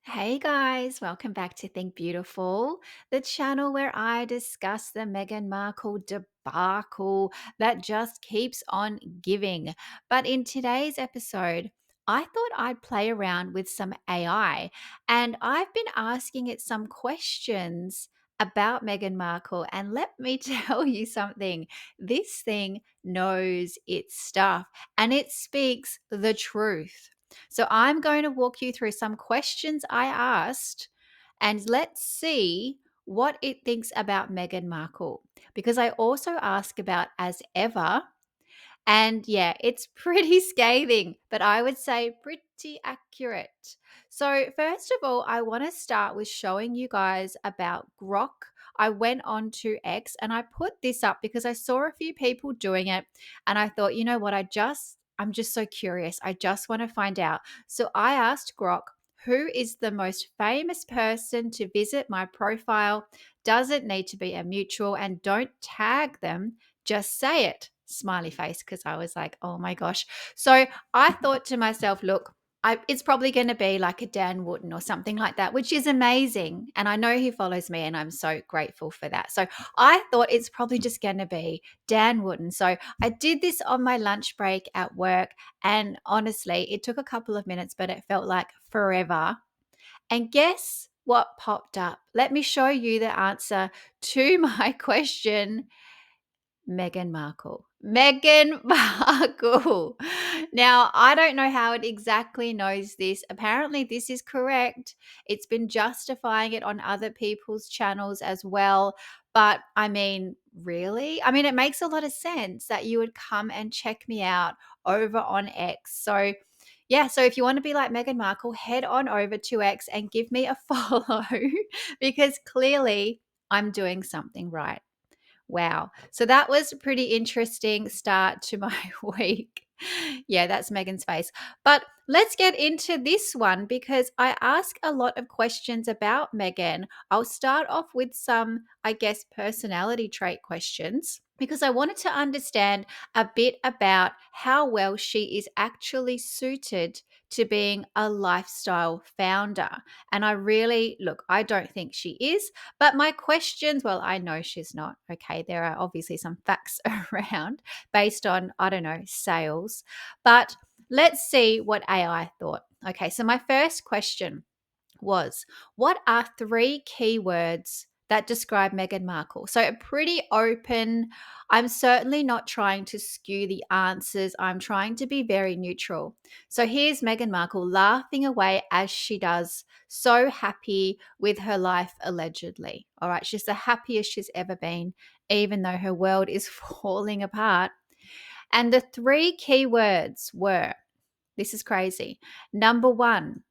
Hey guys, welcome back to Think Beautiful, the channel where I discuss the Meghan Markle debacle that just keeps on giving. But in today's episode, I thought I'd play around with some AI, and I've been asking it some questions about Meghan Markle. And let me tell you something, this thing knows its stuff and it speaks the truth. So I'm going to walk you through some questions I asked and let's see what it thinks about Meghan Markle. Because I also ask about as ever. And yeah, it's pretty scathing, but I would say pretty accurate. So, first of all, I want to start with showing you guys about Grok. I went on to X and I put this up because I saw a few people doing it and I thought, you know what, I'm just so curious. I just want to find out. So I asked Grok, who is the most famous person to visit my profile? Does it need to be a mutual and don't tag them? Just say it. Smiley face, because I was like, oh my gosh. So I thought to myself, look, it's probably going to be like a Dan Wooten or something like that, which is amazing. And I know he follows me and I'm so grateful for that. So I thought it's probably just going to be Dan Wooten. So I did this on my lunch break at work. And honestly, it took a couple of minutes, but it felt like forever. And guess what popped up? Let me show you the answer to my question. Meghan Markle. Meghan Markle. Now, I don't know how it exactly knows this. Apparently, this is correct. It's been justifying it on other people's channels as well. But I mean, really? I mean, it makes a lot of sense that you would come and check me out over on X. So, yeah, so if you want to be like Meghan Markle, head on over to X and give me a follow because clearly I'm doing something right. Wow. So that was a pretty interesting start to my week. Yeah, that's Megan's face. But let's get into this one because I ask a lot of questions about Megan. I'll start off with some, I guess, personality trait questions because I wanted to understand a bit about how well she is actually suited to being a lifestyle founder. And I really, look, I don't think she is, but my questions, well, I know she's not. Okay. There are obviously some facts around based on, I don't know, sales. But let's see what AI thought. Okay. So my first question was, what are three keywords that describe Meghan Markle? So pretty open. I'm certainly not trying to skew the answers. I'm trying to be very neutral. So here's Meghan Markle laughing away as she does, so happy with her life allegedly. All right, she's the happiest she's ever been, even though her world is falling apart. And the three keywords were, this is crazy. Number one,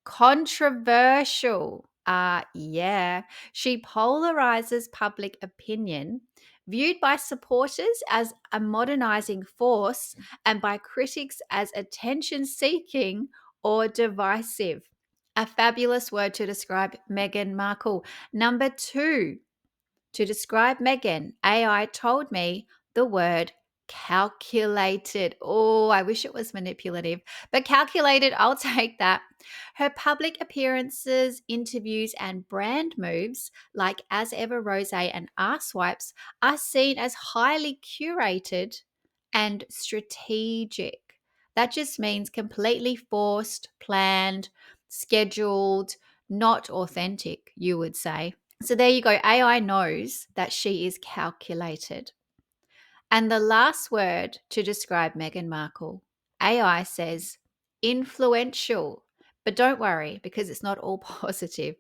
controversial. Yeah. She polarizes public opinion, viewed by supporters as a modernizing force and by critics as attention seeking or divisive. A fabulous word to describe Meghan Markle. Number two, to describe Megan, AI told me the word calculated. Oh, I wish it was manipulative, but calculated, I'll take that. Her public appearances, interviews, and brand moves like As Ever Rosé and Arse Wipes are seen as highly curated and strategic. That just means completely forced, planned, scheduled, not authentic, you would say. So there you go. AI knows that she is calculated. And the last word to describe Meghan Markle, AI says influential. But don't worry because it's not all positive.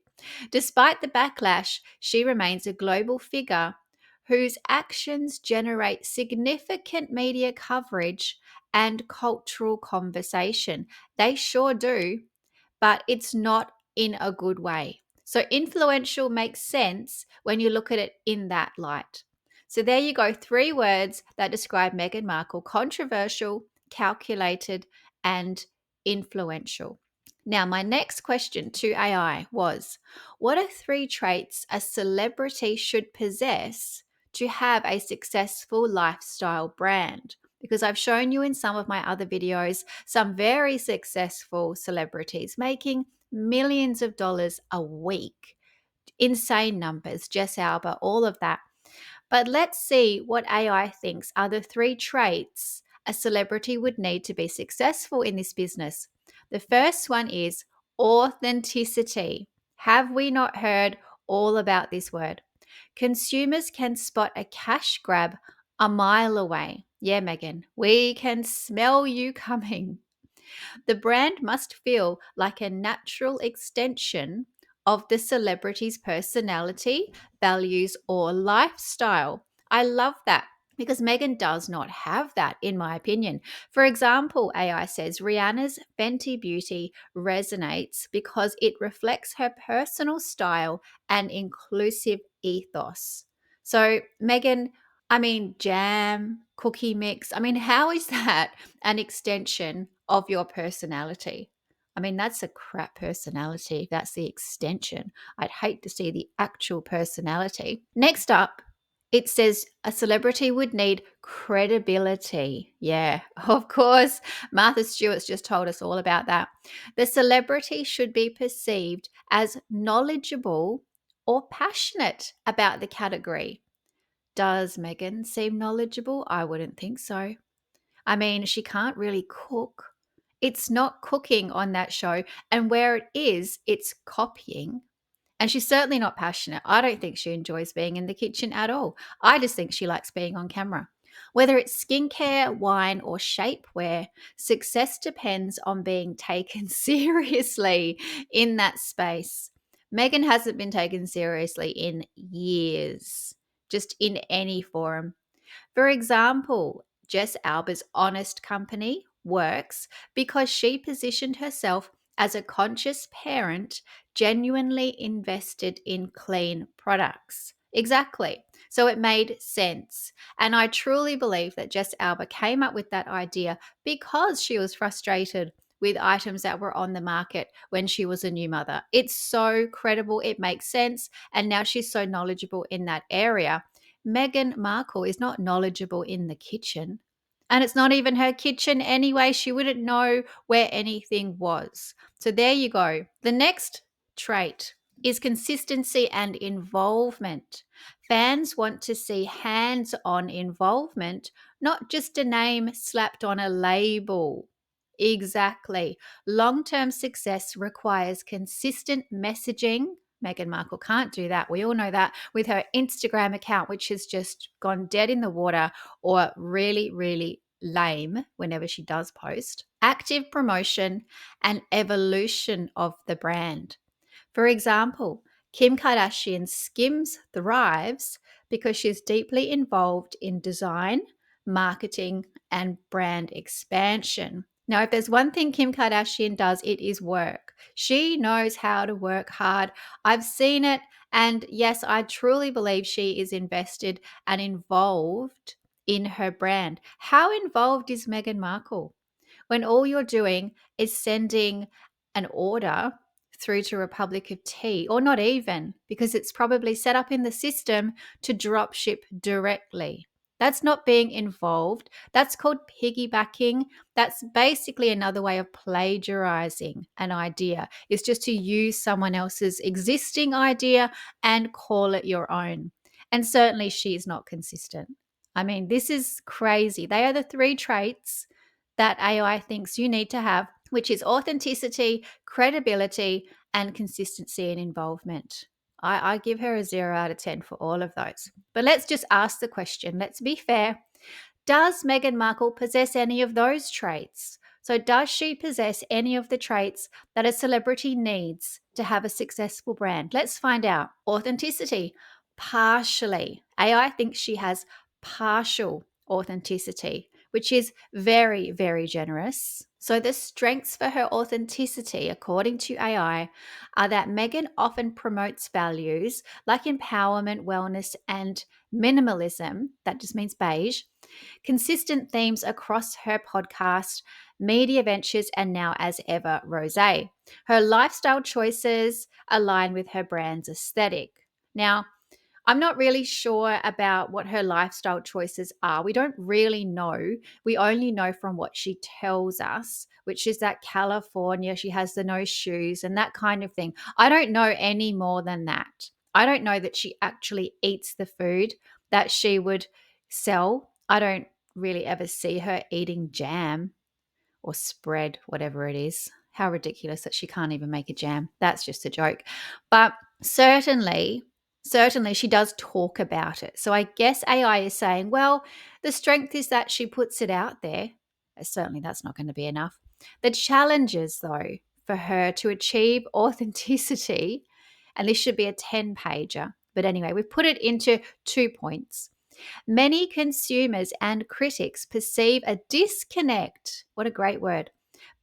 Despite the backlash, she remains a global figure whose actions generate significant media coverage and cultural conversation. They sure do, but it's not in a good way. So influential makes sense when you look at it in that light. So there you go, three words that describe Meghan Markle: controversial, calculated, and influential. Now, my next question to AI was, what are three traits a celebrity should possess to have a successful lifestyle brand? Because I've shown you in some of my other videos some very successful celebrities making millions of dollars a week. Insane numbers, Jess Alba, all of that. But let's see what AI thinks are the 3 traits a celebrity would need to be successful in this business. The first one is authenticity. Have we not heard all about this word? Consumers can spot a cash grab a mile away. Yeah, Megan, we can smell you coming. The brand must feel like a natural extension of the celebrity's personality, values, or lifestyle. I love that because Megan does not have that, in my opinion. For example, AI says Rihanna's Fenty Beauty resonates because it reflects her personal style and inclusive ethos. So, Megan, jam, cookie mix. How is that an extension of your personality? That's a crap personality. If that's the extension, I'd hate to see the actual personality. Next up, it says a celebrity would need credibility. Yeah, of course. Martha Stewart's just told us all about that. The celebrity should be perceived as knowledgeable or passionate about the category. Does Megan seem knowledgeable? I wouldn't think so. She can't really cook. It's not cooking on that show. And where it is, it's copying. And she's certainly not passionate. I don't think she enjoys being in the kitchen at all. I just think she likes being on camera. Whether it's skincare, wine, or shapewear, success depends on being taken seriously in that space. Megan hasn't been taken seriously in years, just in any forum. For example, Jess Alba's Honest Company works because she positioned herself as a conscious parent, genuinely invested in clean products. Exactly. So it made sense. And I truly believe that Jess Alba came up with that idea because she was frustrated with items that were on the market when she was a new mother. It's so credible. It makes sense. And now she's so knowledgeable in that area. Meghan Markle is not knowledgeable in the kitchen. And it's not even her kitchen anyway. She wouldn't know where anything was. So there you go. The next trait is consistency and involvement. Fans want to see hands on involvement, not just a name slapped on a label. Exactly. Long term success requires consistent messaging. Meghan Markle can't do that. We all know that with her Instagram account, which has just gone dead in the water or really, really lame whenever she does post. Active promotion and evolution of the brand. For example, Kim Kardashian's Skims thrives because she's deeply involved in design, marketing, and brand expansion. Now, if there's one thing Kim Kardashian does, it is work. She knows how to work hard. I've seen it. And yes, I truly believe she is invested and involved in her brand. How involved is Meghan Markle? When all you're doing is sending an order through to Republic of Tea, or not even, because it's probably set up in the system to drop ship directly. That's not being involved. That's called piggybacking. That's basically another way of plagiarizing an idea. It's just to use someone else's existing idea and call it your own. And certainly she is not consistent. This is crazy. They are the 3 traits that AI thinks you need to have, which is authenticity, credibility, and consistency and involvement. I give her a 0 out of 10 for all of those. But let's just ask the question. Let's be fair. Does Meghan Markle possess any of those traits? So, does she possess any of the traits that a celebrity needs to have a successful brand? Let's find out. Authenticity, partially. AI thinks she has partial authenticity, which is very, very generous. So, the strengths for her authenticity, according to AI, are that Meghan often promotes values like empowerment, wellness, and minimalism. That just means beige. Consistent themes across her podcast, media ventures, and now as ever, rosé. Her lifestyle choices align with her brand's aesthetic. Now, I'm not really sure about what her lifestyle choices are. We don't really know. We only know from what she tells us, which is that California, she has the no shoes and that kind of thing. I don't know any more than that. I don't know that she actually eats the food that she would sell. I don't really ever see her eating jam or spread, whatever it is. How ridiculous that she can't even make a jam. That's just a joke. But certainly, certainly she does talk about it. So I guess AI is saying, well, the strength is that she puts it out there. Certainly that's not going to be enough. The challenges, though, for her to achieve authenticity, and this should be a 10-pager. But anyway, we've put it into 2 points. Many consumers and critics perceive a disconnect, what a great word,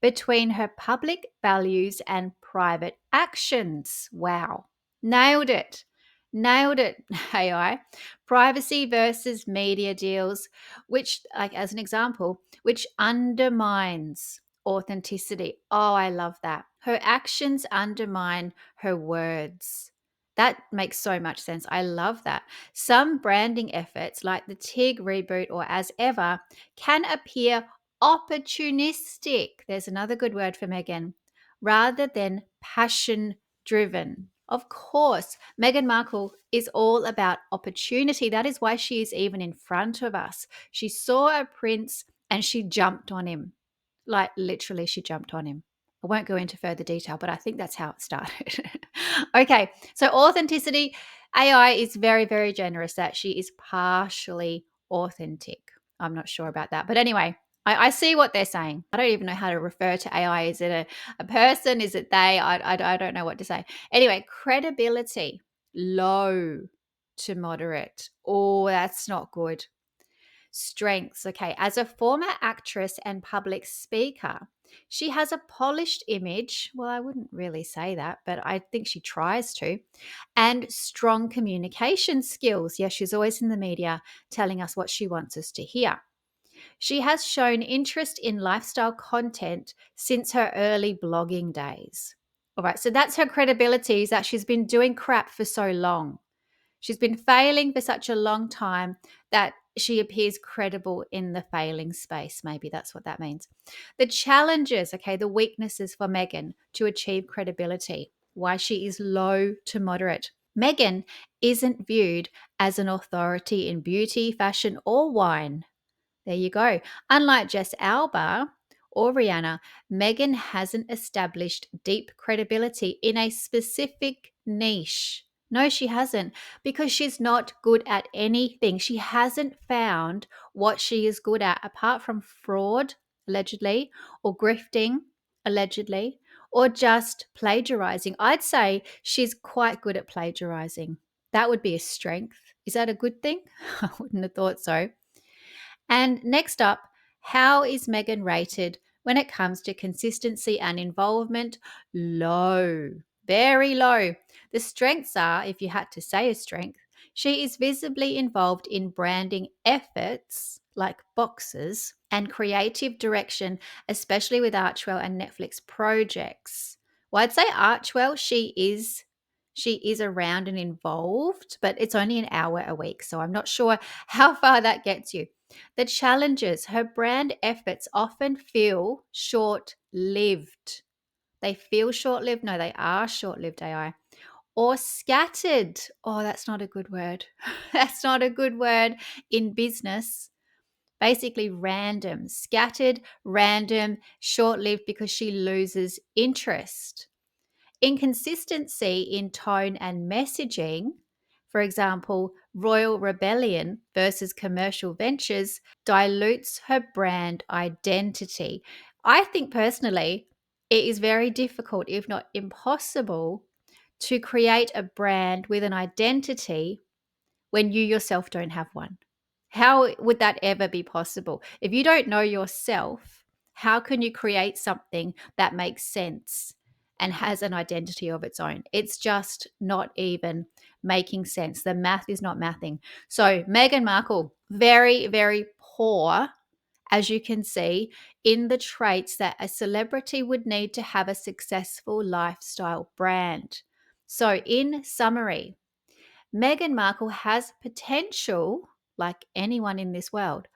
between her public values and private actions. Wow. Nailed it. Nailed it, AI. Privacy versus media deals, which, like as an example, which undermines authenticity. Oh, I love that. Her actions undermine her words. That makes so much sense. I love that. Some branding efforts, like the TIG reboot or As Ever, can appear opportunistic. There's another good word for Megan, rather than passion driven. Of course, Meghan Markle is all about opportunity. That is why she is even in front of us. She saw a prince and she jumped on him. Like literally, she jumped on him. I won't go into further detail, but I think that's how it started. Okay, so authenticity. AI is very, very generous that she is partially authentic. I'm not sure about that. But anyway, I see what they're saying. I don't even know how to refer to AI. Is it a person? Is it they? I don't know what to say. Anyway, credibility, low to moderate. Oh, that's not good. Strengths. Okay. As a former actress and public speaker, she has a polished image. Well, I wouldn't really say that, but I think she tries to. And strong communication skills. Yes, she's always in the media telling us what she wants us to hear. She has shown interest in lifestyle content since her early blogging days. All right, so that's her credibility, is that she's been doing crap for so long. She's been failing for such a long time that she appears credible in the failing space. Maybe that's what that means. The challenges, okay, the weaknesses for Meghan to achieve credibility, why she is low to moderate. Meghan isn't viewed as an authority in beauty, fashion, or wine. There you go. Unlike Jess Alba or Rihanna, Meghan hasn't established deep credibility in a specific niche. No, she hasn't, because she's not good at anything. She hasn't found what she is good at, apart from fraud, allegedly, or grifting, allegedly, or just plagiarizing. I'd say she's quite good at plagiarizing. That would be a strength. Is that a good thing? I wouldn't have thought so. And next up, how is Meghan rated when it comes to consistency and involvement? Low, very low. The strengths are, if you had to say a strength, she is visibly involved in branding efforts like boxes and creative direction, especially with Archwell and Netflix projects. Well, I'd say Archwell, she is around and involved, but it's only an hour a week, so I'm not sure how far that gets you. The challenges, her brand efforts often feel short lived. They feel short lived. No, they are short lived, AI. Or scattered. Oh, that's not a good word. That's not a good word in business. Basically, random, scattered, random, short lived because she loses interest. Inconsistency in tone and messaging, for example, Royal Rebellion versus commercial ventures, dilutes her brand identity. I think personally, it is very difficult, if not impossible, to create a brand with an identity when you yourself don't have one. How would that ever be possible? If you don't know yourself, how can you create something that makes sense and has an identity of its own? It's just not even making sense. The math is not mathing. So, Meghan Markle, very, very poor, as you can see, in the traits that a celebrity would need to have a successful lifestyle brand. So, in summary, Meghan Markle has potential like anyone in this world,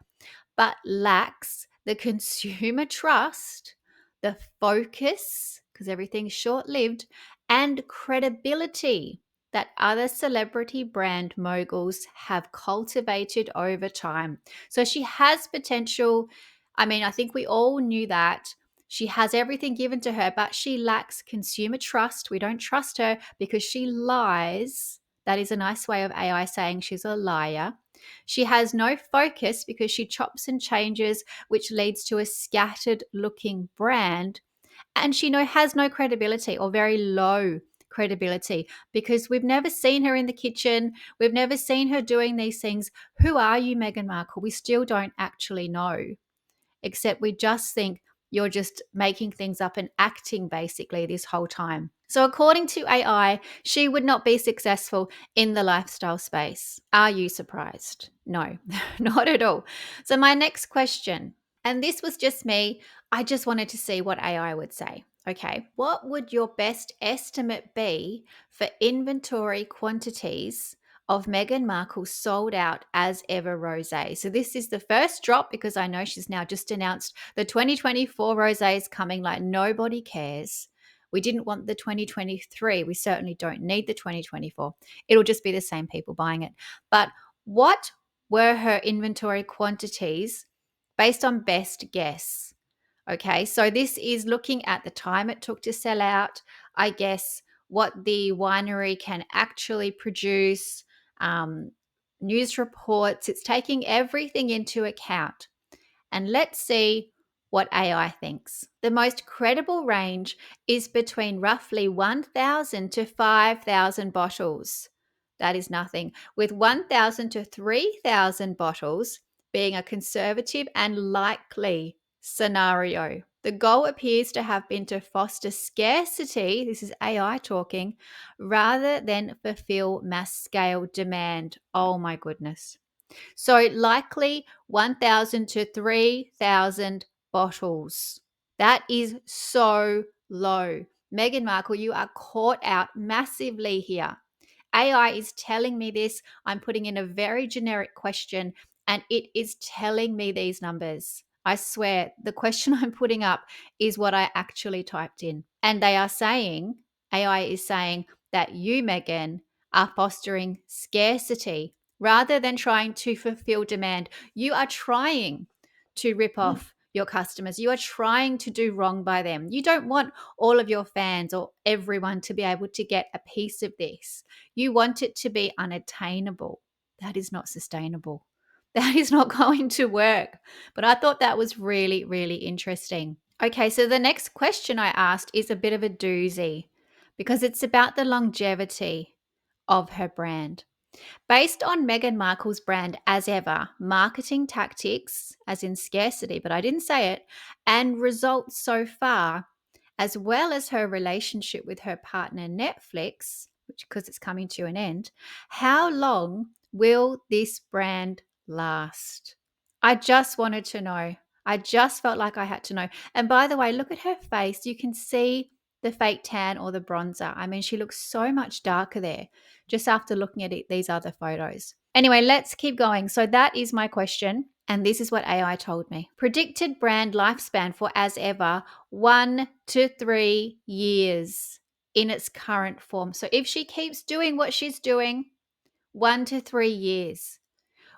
but lacks the consumer trust, the focus, because everything's short lived, and credibility that other celebrity brand moguls have cultivated over time. So she has potential. I mean, I think we all knew that. She has everything given to her, but she lacks consumer trust. We don't trust her because she lies. That is a nice way of AI saying she's a liar. She has no focus because she chops and changes, which leads to a scattered looking brand. And she has no credibility, or very low credibility, because we've never seen her in the kitchen. We've never seen her doing these things. Who are you, Meghan Markle? We still don't actually know, except we just think you're just making things up and acting basically this whole time. So, according to AI, she would not be successful in the lifestyle space. Are you surprised? No, not at all. So, my next question, and this was just me, I just wanted to see what AI would say. Okay, what would your best estimate be for inventory quantities of Meghan Markle sold out as ever rosé? So this is the first drop because I know she's now just announced the 2024 rosé is coming like nobody cares. We didn't want the 2023. We certainly don't need the 2024. It'll just be the same people buying it. But what were her inventory quantities based on best guess? Okay, so this is looking at the time it took to sell out, I guess, what the winery can actually produce, um, news reports. It's taking everything into account. And let's see what AI thinks. The most credible range is between roughly 1,000 to 5,000 bottles. That is nothing, with 1,000 to 3,000 bottles being a conservative and likely scenario. The goal appears to have been to foster scarcity, this is AI talking, rather than fulfill mass scale demand. Oh my goodness. So likely 1,000 to 3,000 bottles. That is so low. Meghan Markle, you are caught out massively here. AI is telling me this. I'm putting in a very generic question and it is telling me these numbers. I swear, the question I'm putting up is what I actually typed in. And they are saying, AI is saying that you, Megan, are fostering scarcity rather than trying to fulfill demand. You are trying to rip off your customers. You are trying to do wrong by them. You don't want all of your fans or everyone to be able to get a piece of this. You want it to be unattainable. That is not sustainable. That is not going to work. But I thought that was really, really interesting. Okay, so the next question I asked is a bit of a doozy because it's about the longevity of her brand. Based on Meghan Markle's brand as ever, marketing tactics, as in scarcity, but I didn't say it, and results so far, as well as her relationship with her partner Netflix, which because it's coming to an end, how long will this brand last? I just wanted to know. I just felt like I had to know. And by the way, look at her face. You can see the fake tan or the bronzer. I mean, she looks so much darker there just after looking at these other photos. Anyway, let's keep going. So that is my question. And this is what AI told me. Predicted brand lifespan for as ever, 1 to 3 years in its current form. So if she keeps doing what she's doing, 1 to 3 years,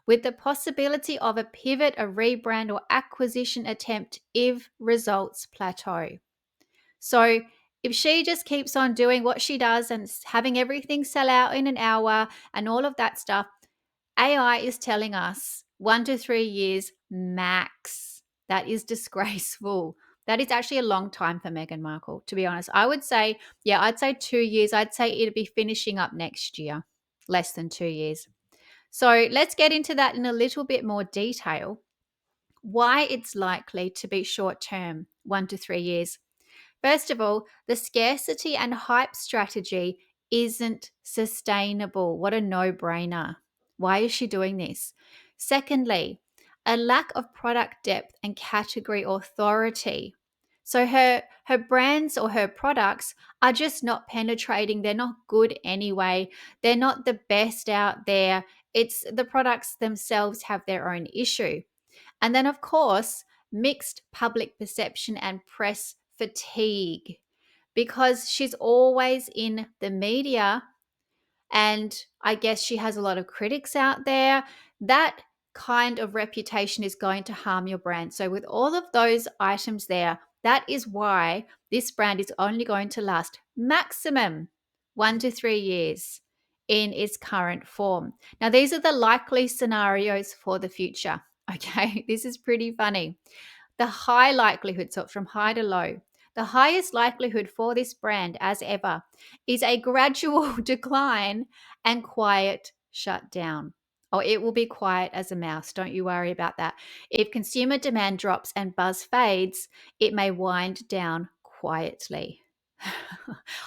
with the possibility of a pivot, a rebrand, or acquisition attempt if results plateau. So if she just keeps on doing what she does and having everything sell out in an hour and all of that stuff, AI is telling us 1 to 3 years max. That is disgraceful. That is actually a long time for Meghan Markle, to be honest. I would say, yeah, I'd say 2 years. I'd say it'd be finishing up next year, less than 2 years. So let's get into that in a little bit more detail. Why it's likely to be short term, 1 to 3 years. First of all, the scarcity and hype strategy isn't sustainable. What a no brainer. Why is she doing this? Secondly, a lack of product depth and category authority. So her brands or her products are just not penetrating. They're not good anyway. They're not the best out there. It's the products themselves have their own issue. And then, of course, mixed public perception and press fatigue, because she's always in the media, and I guess she has a lot of critics out there. That kind of reputation is going to harm your brand. So, with all of those items there, that is why this brand is only going to last maximum 1 to 3 years in its current form. Now, these are the likely scenarios for the future. Okay, this is pretty funny. The high likelihood, so from high to low, the highest likelihood for this brand as ever is a gradual decline and quiet shutdown. Oh, it will be quiet as a mouse. Don't you worry about that. If consumer demand drops and buzz fades, it may wind down quietly.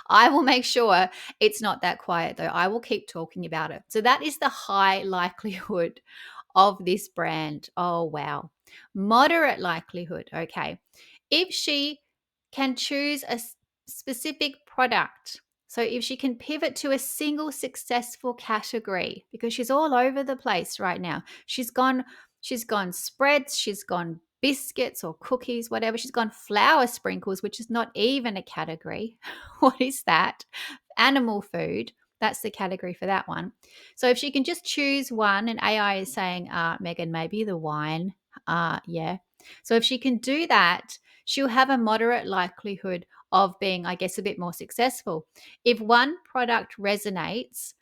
I will make sure it's not that quiet though. I will keep talking about it. So that is the high likelihood of this brand. Oh, wow. Moderate likelihood. Okay. If she can choose a specific product, so if she can pivot to a single successful category, because she's all over the place right now. She's gone spreads, she's gone biscuits or cookies, whatever. She's gone flour sprinkles, which is not even a category. What is that? Animal food. That's the category for that one. So if she can just choose one, and AI is saying, Megan, maybe the wine. Yeah. So if she can do that, she'll have a moderate likelihood of being, I guess, a bit more successful. If one product resonates,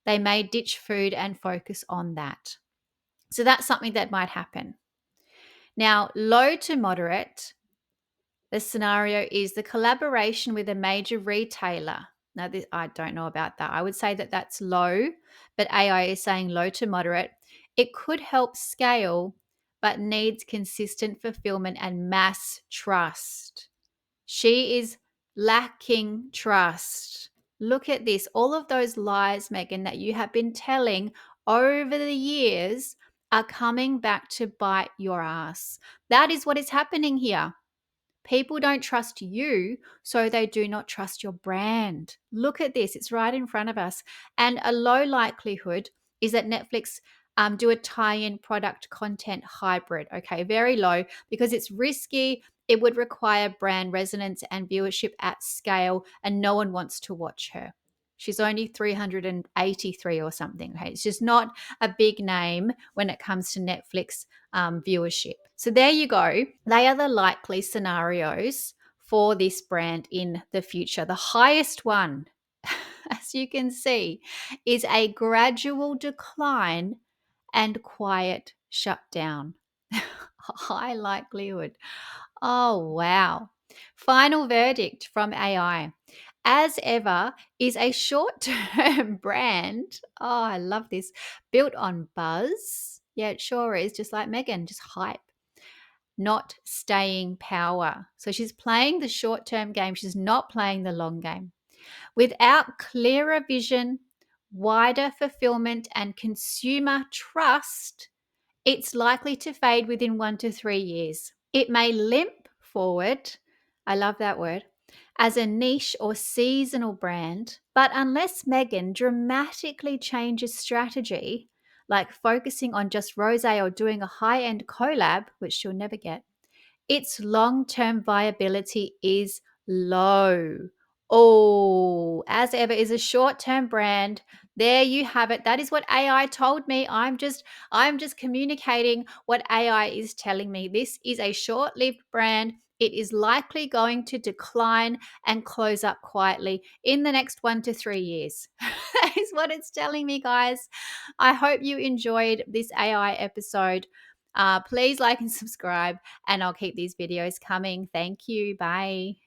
they may ditch food and focus on that. So that's something that might happen. Now, low to moderate, the scenario is the collaboration with a major retailer. Now, I don't know about that. I would say that that's low, but AI is saying low to moderate. It could help scale, but needs consistent fulfillment and mass trust. She is lacking trust. Look at this. All of those lies, Megan, that you have been telling over the years are coming back to bite your ass. That is what is happening here. People don't trust you, so they do not trust your brand. Look at this, it's right in front of us. And a low likelihood is that Netflix do a tie-in product content hybrid. Okay, very low because it's risky. It would require brand resonance and viewership at scale, and no one wants to watch her. She's only 383 or something. Okay, it's just not a big name when it comes to Netflix viewership. So there you go. They are the likely scenarios for this brand in the future. The highest one, as you can see, is a gradual decline and quiet shutdown. High likelihood. Oh, wow. Final verdict from AI. As ever, is a short term brand. Oh, I love this. Built on buzz. Yeah, it sure is. Just like Megan, just hype, not staying power. So she's playing the short term game. She's not playing the long game. Without clearer vision, wider fulfillment, and consumer trust, it's likely to fade within 1 to 3 years. It may limp forward, I love that word, as a niche or seasonal brand, but unless Megan dramatically changes strategy, like focusing on just rosé or doing a high-end collab, which she'll never get, its long-term viability is low. Oh, as ever, is a short-term brand. There you have it. That is what AI told me. I'm just communicating what AI is telling me. This is a short-lived brand. It is likely going to decline and close up quietly in the next 1 to 3 years. That is what it's telling me, guys. I hope you enjoyed this AI episode. Please like and subscribe, and I'll keep these videos coming. Thank you. Bye.